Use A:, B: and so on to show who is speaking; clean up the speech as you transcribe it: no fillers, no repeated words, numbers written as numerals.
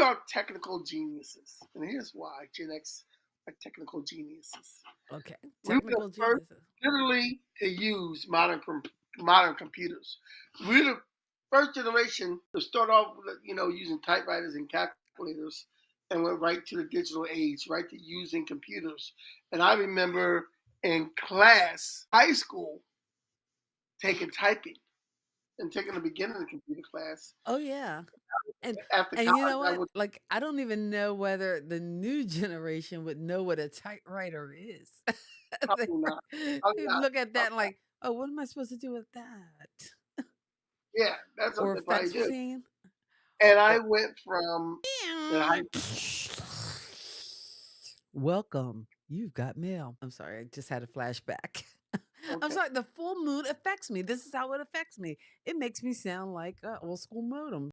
A: are technical geniuses, and here's why Gen X are technical geniuses.
B: Okay.
A: We were the
B: Technical
A: first,
B: geniuses.
A: literally, to use modern computers. We're the first generation to start off with, using typewriters and calculators, and went right to the digital age, right to using computers. And I remember in class, high school, taking typing and taking the beginning of the computer class.
B: Oh yeah. And
A: After
B: and you know
A: college, I
B: what?
A: would
B: Like I don't even know whether the new generation would know what a typewriter is. They
A: probably not. Probably
B: they'd
A: not.
B: look at that
A: Probably
B: and
A: not.
B: like, oh, what am I supposed to do with that?
A: Yeah, that's what
B: Or a
A: they probably
B: fax
A: do.
B: machine?
A: And I
B: Or
A: went from the high.
B: welcome. You've got mail. I'm sorry, I just had a flashback. I'm
A: Okay.
B: sorry, the full moon affects me. This is how it affects me. It makes me sound like an old school modem.